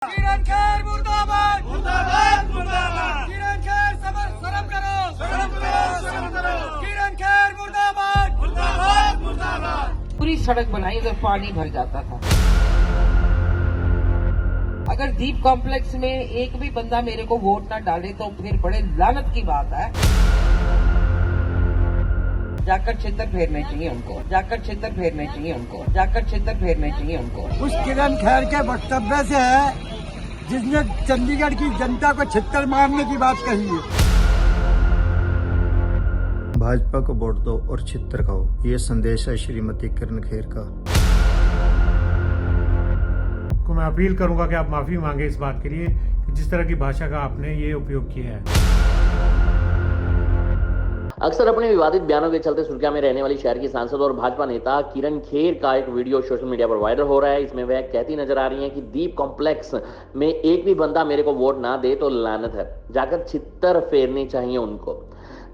किरण खेर मुर्दाबाद मुर्दाबाद मुर्दाबाद। किरण खेर शर्म करो शर्म करो शर्म करो। किरण खेर मुर्दाबाद मुर्दाबाद मुर्दाबाद। पूरी सड़क बनाई उधर पानी भर जाता था। अगर दीप कॉम्प्लेक्स में एक भी बंदा मेरे को वोट ना डाले तो फिर बड़े लानत की बात है। जाकर छितर फेरने चाहिए उनको, जाकर छितर फेरने चाहिए उनको, जाकर छितर फेरने चाहिए उनको। उस किरण खेर के वक्तव्य से है जिसने चंडीगढ़ की जनता को छितर मारने की बात कही है। भाजपा को वोट दो और छितर खाओ, ये संदेश है श्रीमती किरण खेर का। को मैं अपील करूंगा कि आप माफी मांगे इस बात के लिए कि जिस तरह की भाषा का आपने ये उपयोग किया है। अक्सर अपने विवादित बयानों के चलते सुर्खियां में रहने वाली शहर की सांसद और भाजपा नेता किरण खेर का एक वीडियो सोशल मीडिया पर वायरल हो रहा है। इसमें वह कहती नजर आ रही हैं कि दीप कॉम्प्लेक्स में एक भी बंदा मेरे को वोट ना दे तो लानत है, जाकर छितर फेरने चाहिए उनको।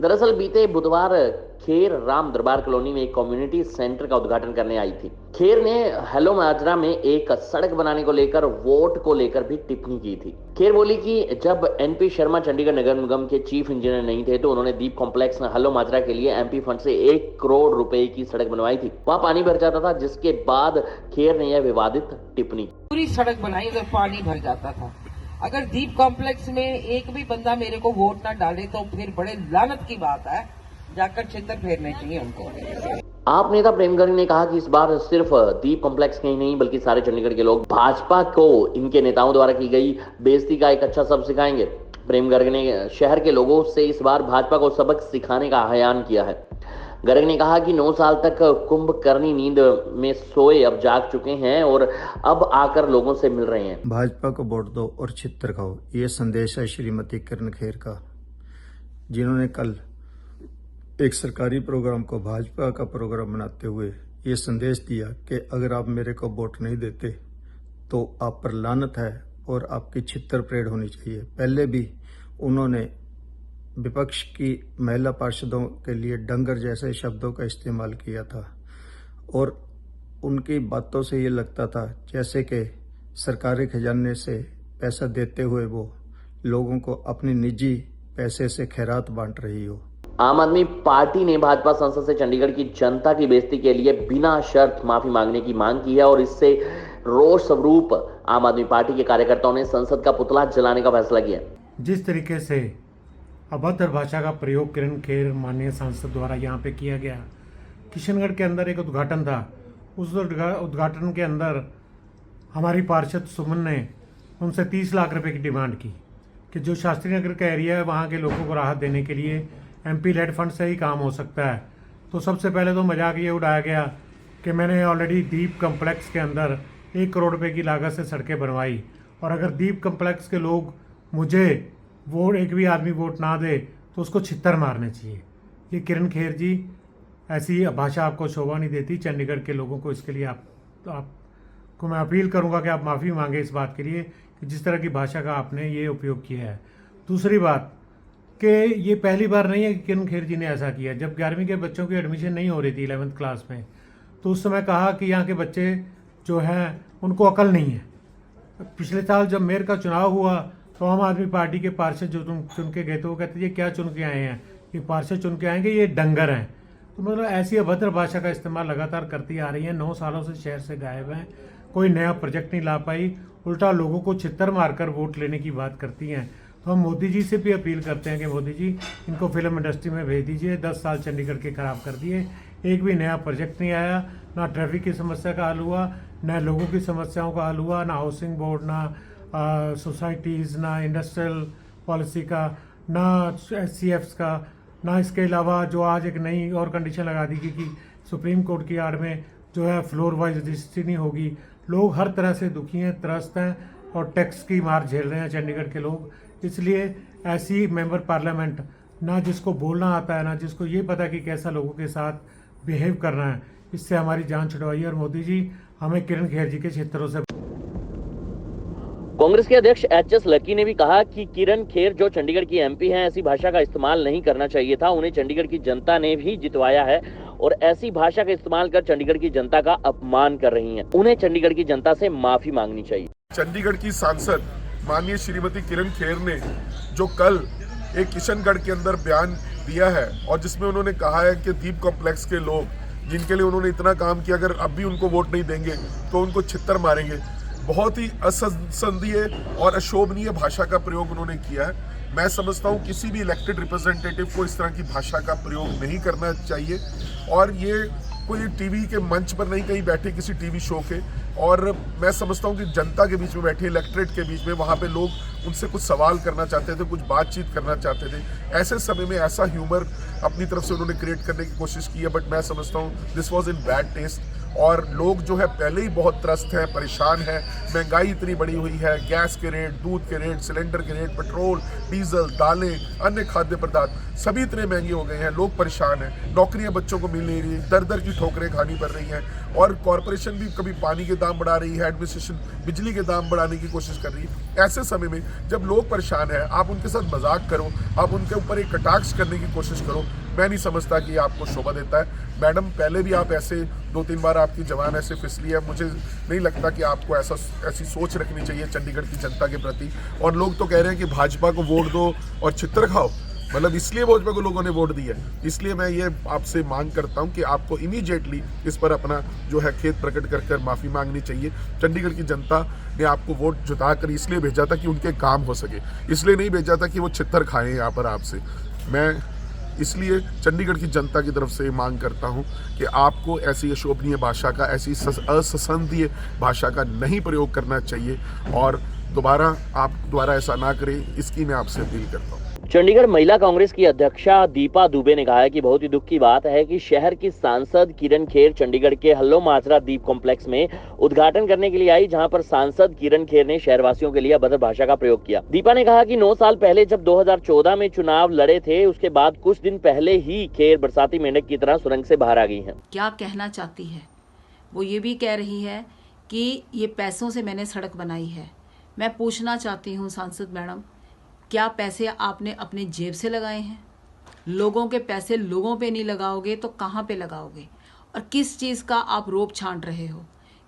दरअसल बीते बुधवार खेर राम दरबार कॉलोनी में एक कम्युनिटी सेंटर का उद्घाटन करने आई थी। खेर ने हेलो माजरा में एक सड़क बनाने को लेकर वोट को लेकर भी टिप्पणी की थी। खेर बोली कि जब एनपी शर्मा चंडीगढ़ नगर निगम के चीफ इंजीनियर नहीं थे तो उन्होंने दीप कॉम्प्लेक्स हेलो माजरा के लिए एमपी फंड से 1 करोड़ रुपए की सड़क बनवाई थी। वहां पानी भर जाता था, जिसके बाद खेर ने यह विवादित टिप्पणी। पूरी सड़क बनाई उधर पानी भर जाता था। अगर दीप कॉम्प्लेक्स में एक भी बंदा मेरे को वोट ना डाले तो फिर बड़े लानत की बात है। जाकर छितर फेरने चाहिए उनको। आप नेता प्रेम गर्ग ने कहा कि इस बार सिर्फ दीप कॉम्प्लेक्स के ही नहीं बल्कि सारे चंडीगढ़ के लोग भाजपा को इनके नेताओं द्वारा की गई बेइज्जती का एक अच्छा सबक सिखाएंगे। प्रेम गर्ग ने शहर के लोगों से इस बार भाजपा को सबक सिखाने का आह्वान किया है। गर्ग ने कहा कि 9 साल तक कुंभकर्णी नींद में सोए अब जाग चुके हैं और अब आकर लोगों से मिल रहे हैं। भाजपा को वोट दो और छितर खाओ, ये संदेश है श्रीमती किरण खेर का, जिन्होंने कल एक सरकारी प्रोग्राम को भाजपा का प्रोग्राम बनाते हुए ये संदेश दिया कि अगर आप मेरे को वोट नहीं देते तो आप पर लानत है और आपकी छितर परेड होनी चाहिए। पहले भी उन्होंने विपक्ष की महिला पार्षदों के लिए डंगर जैसे शब्दों का इस्तेमाल किया था और उनकी बातों से ये लगता था जैसे कि सरकारी खजाने से पैसा देते हुए वो लोगों को अपनी निजी पैसे से खैरात बांट रही हो। आम आदमी पार्टी ने भाजपा संसद से चंडीगढ़ की जनता की बेइज्जती के लिए बिना शर्त माफी मांगने की मांग की है और इससे रोष स्वरूप आम आदमी पार्टी के कार्यकर्ताओं ने संसद का पुतला जलाने का फैसला किया। जिस तरीके से अभद्र भाषा का प्रयोग किरण खेर माननीय सांसद द्वारा यहाँ पे किया गया, किशनगढ़ के अंदर एक उद्घाटन था। उस उद्घाटन के अंदर हमारी पार्षद सुमन ने उनसे 30 लाख रुपए की डिमांड की कि जो शास्त्री नगर का एरिया है वहाँ के लोगों को राहत देने के लिए एमपी लेड फंड से ही काम हो सकता है। तो सबसे पहले तो मजाक ये उड़ाया गया कि मैंने ऑलरेडी दीप कम्प्लेक्स के अंदर 1 करोड़ रुपए की लागत से सड़कें बनवाई और अगर दीप कम्प्लेक्स के लोग मुझे वोट एक भी आदमी वोट ना दे तो उसको छितर मारने चाहिए। ये किरण खेर जी, ऐसी भाषा आपको शोभा नहीं देती चंडीगढ़ के लोगों को। इसके लिए आपको मैं अपील करूंगा कि आप माफ़ी मांगे इस बात के लिए कि जिस तरह की भाषा का आपने ये उपयोग किया है। दूसरी बात कि ये पहली बार नहीं है कि किरण खेर जी ने ऐसा किया। जब 11वीं के बच्चों की एडमिशन नहीं हो रही थी 11th क्लास में, तो उस समय कहा कि यहाँ के बच्चे जो हैं उनको अकल नहीं है। पिछले साल जब मेयर का चुनाव हुआ तो आम आदमी पार्टी के पार्षद जो चुन के गए थे वो कहते ये क्या चुन के आए हैं, ये पार्षद चुन के आएंगे, ये डंगर हैं। तो मतलब ऐसी अभद्र भाषा का इस्तेमाल लगातार करती आ रही है। 9 सालों से शहर से गायब हैं, कोई नया प्रोजेक्ट नहीं ला पाई, उल्टा लोगों को छितर मारकर वोट लेने की बात करती हैं। तो हम मोदी जी से भी अपील करते हैं कि मोदी जी इनको फिल्म इंडस्ट्री में भेज दीजिए। 10 साल चंडीगढ़ के खराब कर दिए, एक भी नया प्रोजेक्ट नहीं आया, ना ट्रैफिक की समस्या का हल हुआ, ना लोगों की समस्याओं का हल हुआ, ना हाउसिंग बोर्ड, ना सोसाइटीज़, ना इंडस्ट्रियल पॉलिसी का, ना SCFs का, ना इसके अलावा जो आज एक नई और कंडीशन लगा दी गई कि सुप्रीम कोर्ट की आड़ में जो है फ्लोर वाइज रजिस्ट्री नहीं होगी। लोग हर तरह से दुखी हैं, त्रस्त हैं और टैक्स की मार झेल रहे हैं चंडीगढ़ के लोग। इसलिए ऐसी मेंबर पार्लियामेंट ना जिसको बोलना आता है, ना जिसको ये पता कि कैसा लोगों के साथ बिहेव करना है, इससे हमारी जान छुड़वाइए और मोदी जी हमें किरण खेर जी के क्षेत्रों से। कांग्रेस के अध्यक्ष HS लकी ने भी कहा कि किरण खेर जो चंडीगढ़ की MP हैं ऐसी भाषा का इस्तेमाल नहीं करना चाहिए था। उन्हें चंडीगढ़ की जनता ने भी जितवाया है और ऐसी भाषा का इस्तेमाल कर चंडीगढ़ की जनता का अपमान कर रही हैं। उन्हें चंडीगढ़ की जनता से माफी मांगनी चाहिए। चंडीगढ़ की सांसद माननीय श्रीमती किरण खेर ने जो कल एक किशनगढ़ के अंदर बयान दिया है और जिसमें उन्होंने कहा है कि दीप कॉम्प्लेक्स के लोग जिनके लिए उन्होंने इतना काम किया, अगर अब भी उनको वोट नहीं देंगे तो उनको छित्तर मारेंगे, बहुत ही असंसदीय और अशोभनीय भाषा का प्रयोग उन्होंने किया है। मैं समझता हूँ किसी भी इलेक्टेड रिप्रेजेंटेटिव को इस तरह की भाषा का प्रयोग नहीं करना चाहिए और ये कोई टीवी के मंच पर नहीं कहीं बैठे किसी टीवी शो के, और मैं समझता हूँ कि जनता के बीच में बैठे, इलेक्ट्रेट के बीच में, वहाँ पे लोग उनसे कुछ सवाल करना चाहते थे, कुछ बातचीत करना चाहते थे। ऐसे समय में ऐसा ह्यूमर अपनी तरफ से उन्होंने क्रिएट करने की कोशिश की है, बट मैं समझता हूँ this was in bad taste. और लोग जो है पहले ही बहुत त्रस्त हैं, परेशान हैं, महंगाई इतनी बढ़ी हुई है, गैस के रेट, दूध के रेट, सिलेंडर के रेट, पेट्रोल, डीजल, दालें, अन्य खाद्य पदार्थ सभी इतने महंगे हो गए हैं, लोग परेशान हैं, नौकरियां बच्चों को मिल नहीं रही, दर दर की ठोकरें खानी पड़ रही हैं और कॉरपोरेशन भी कभी पानी के दाम बढ़ा रही है, एडमिनिस्ट्रेशन बिजली के दाम बढ़ाने की कोशिश कर रही है। ऐसे समय में जब लोग परेशान हैं, आप उनके साथ मजाक करो, आप उनके ऊपर एक कटाक्ष करने की कोशिश करो, मैं नहीं समझता कि आपको शोभा देता है। मैडम, पहले भी आप ऐसे 2-3 बार आपकी जबान ऐसे फिसली है, मुझे नहीं लगता कि आपको ऐसी सोच रखनी चाहिए चंडीगढ़ की जनता के प्रति। और लोग तो कह रहे हैं कि भाजपा को वोट दो और छितर खाओ, मतलब इसलिए भाजपा को लोगों ने वोट दी है। इसलिए मैं ये आपसे मांग करता हूं कि आपको इमीडिएटली इस पर अपना जो है खेद प्रकट कर माफ़ी मांगनी चाहिए। चंडीगढ़ की जनता ने आपको वोट जुटा कर इसलिए भेजा था कि उनके काम हो सके, इसलिए नहीं भेजा था कि वो छितर खाएं यहाँ पर आपसे। मैं इसलिए चंडीगढ़ की जनता की तरफ से मांग करता हूं कि आपको ऐसी अशोभनीय भाषा का, ऐसी असंसदीय भाषा का नहीं प्रयोग करना चाहिए और आप दोबारा ऐसा ना करें, इसकी मैं आपसे अपील करता हूं। चंडीगढ़ महिला कांग्रेस की अध्यक्षा दीपा दुबे ने कहा है कि बहुत ही दुख की बात है कि शहर की सांसद किरण खेर चंडीगढ़ के हल्लो माजरा दीप कॉम्प्लेक्स में उद्घाटन करने के लिए आई, जहां पर सांसद किरण खेर ने शहरवासियों के लिए अभद्र भाषा का प्रयोग किया। दीपा ने कहा कि 9 साल पहले जब 2014 में चुनाव लड़े थे, उसके बाद कुछ दिन पहले ही खेर बरसाती मेंढक की तरह सुरंग से बाहर आ गई है। क्या कहना चाहती है वो ये भी कह रही है कि ये पैसों से मैंने सड़क बनाई है। मैं पूछना चाहती हूँ सांसद मैडम, क्या पैसे आपने अपने जेब से लगाए हैं? लोगों के पैसे लोगों पे नहीं लगाओगे तो कहाँ पे लगाओगे? और किस चीज़ का आप रोप छांट रहे हो?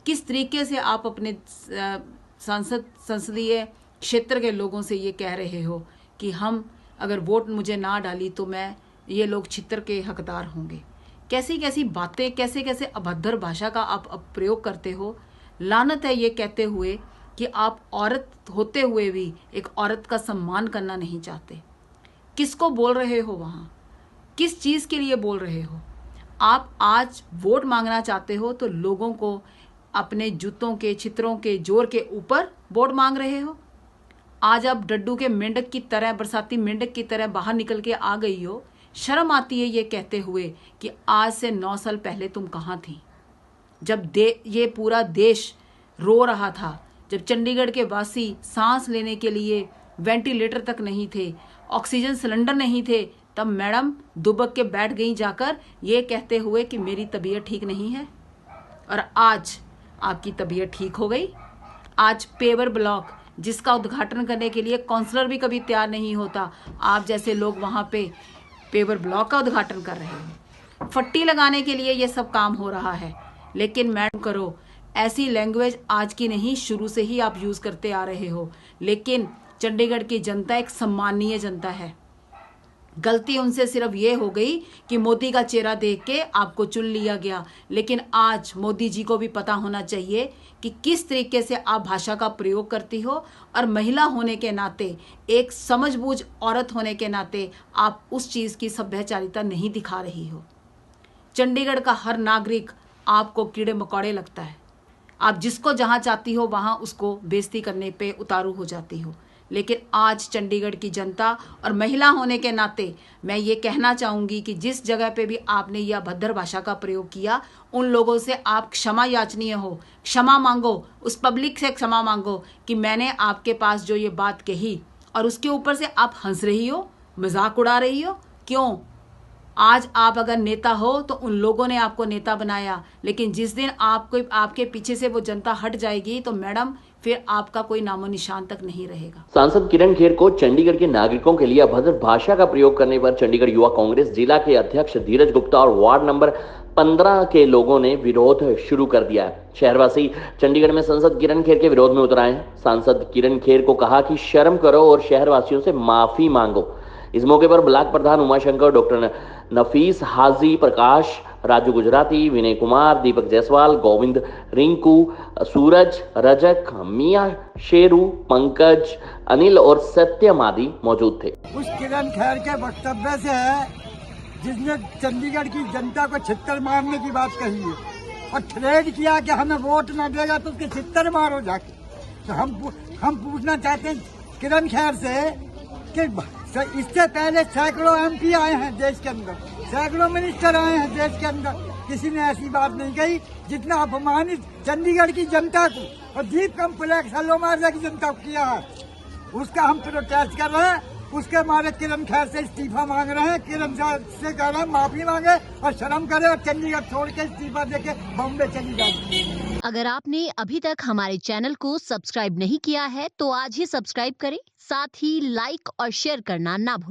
किस तरीके से आप अपने संसदीय क्षेत्र के लोगों से ये कह रहे हो कि हम अगर वोट मुझे ना डाली तो मैं ये लोग छितर के हकदार होंगे? कैसी कैसी बातें, कैसे कैसे अभद्र भाषा का आप प्रयोग करते हो। लानत है ये कहते हुए कि आप औरत होते हुए भी एक औरत का सम्मान करना नहीं चाहते। किसको बोल रहे हो वहाँ? किस चीज़ के लिए बोल रहे हो? आप आज वोट मांगना चाहते हो तो लोगों को अपने जूतों के, छितरों के जोर के ऊपर वोट मांग रहे हो। आज आप डड्डू के मेंढक की तरह, बरसाती मेंढक की तरह बाहर निकल के आ गई हो। शर्म आती है ये कहते हुए कि आज से 9 साल पहले तुम कहाँ थी, जब ये पूरा देश रो रहा था, जब चंडीगढ़ के वासी सांस लेने के लिए वेंटिलेटर तक नहीं थे, ऑक्सीजन सिलेंडर नहीं थे, तब मैडम दुबक के बैठ गई जाकर ये कहते हुए कि मेरी तबीयत ठीक नहीं है। और आज आपकी तबीयत ठीक हो गई। आज पेवर ब्लॉक जिसका उद्घाटन करने के लिए काउंसलर भी कभी तैयार नहीं होता, आप जैसे लोग वहाँ पे पेवर ब्लॉक का उद्घाटन कर रहे हो। फट्टी लगाने के लिए ये सब काम हो रहा है। लेकिन मैडम करो, ऐसी लैंग्वेज आज की नहीं, शुरू से ही आप यूज़ करते आ रहे हो। लेकिन चंडीगढ़ की जनता एक सम्मानीय जनता है। गलती उनसे सिर्फ ये हो गई कि मोदी का चेहरा देख के आपको चुन लिया गया। लेकिन आज मोदी जी को भी पता होना चाहिए कि किस तरीके से आप भाषा का प्रयोग करती हो, और महिला होने के नाते, एक समझबूझ औरत होने के नाते आप उस चीज़ की सभ्यचारिता नहीं दिखा रही हो। चंडीगढ़ का हर नागरिक आपको कीड़े मकोड़े लगता है। आप जिसको जहाँ चाहती हो वहाँ उसको बेइज्जती करने पे उतारू हो जाती हो। लेकिन आज चंडीगढ़ की जनता और महिला होने के नाते मैं ये कहना चाहूँगी कि जिस जगह पे भी आपने यह अभद्र भाषा का प्रयोग किया, उन लोगों से आप क्षमा याचनीय हो, क्षमा मांगो, उस पब्लिक से क्षमा मांगो कि मैंने आपके पास जो ये बात कही, और उसके ऊपर से आप हंस रही हो, मजाक उड़ा रही हो। क्यों? आज आप अगर नेता हो तो उन लोगों ने आपको नेता बनाया, लेकिन जिस दिन आपके पीछे से वो जनता हट जाएगी तो मैडम फिर आपका कोई नामो निशान तक नहीं रहेगा। सांसद किरण खेर को चंडीगढ़ के नागरिकों के लिए अभद्र भाषा का प्रयोग करने पर चंडीगढ़ युवा कांग्रेस जिला के अध्यक्ष धीरज गुप्ता और वार्ड नंबर 15 के लोगों ने विरोध शुरू कर दिया है। शहरवासी चंडीगढ़ में सांसद किरण खेर के विरोध में उतर आए हैं। सांसद किरण खेर को कहा कि शर्म करो और शहरवासियों से माफी मांगो। इस मौके पर ब्लॉक प्रधान उमाशंकर, डॉक्टर नफीस हाजी, प्रकाश, राजू गुजराती, विनय कुमार, दीपक जायसवाल, गोविंद, रिंकू, सूरज, रजक, मियां शेरू, पंकज, अनिल और सत्यम आदि मौजूद थे। उस किरण खेर के वक्तव्य से जिसने चंडीगढ़ की जनता को छित्तर मारने की बात कही है और थ्रेड किया कि हमें वोट न देगा तो उसके छित्तर मारो जाके, तो हम पूछना चाहते हैं किरण खेर से कि इससे पहले सैकड़ों एमपी आए हैं देश के अंदर, सैकड़ों मिनिस्टर आए हैं देश के अंदर, किसी ने ऐसी बात नहीं कही जितना अपमानित चंडीगढ़ की जनता को और दीप कॉम्प्लेक्स हल्लोमारिया की जनता को किया है। उसका हम प्रोटेस्ट कर रहे हैं। उसके मारे किरण खेर से इस्तीफा मांग रहे हैं। किरण से कह रहे हैं माफी मांगे और शर्म करे और चंडीगढ़ छोड़ के इस्तीफा देके बॉम्बे चली जाए। अगर आपने अभी तक हमारे चैनल को सब्सक्राइब नहीं किया है तो आज ही सब्सक्राइब करें, साथ ही लाइक और शेयर करना ना भूलें।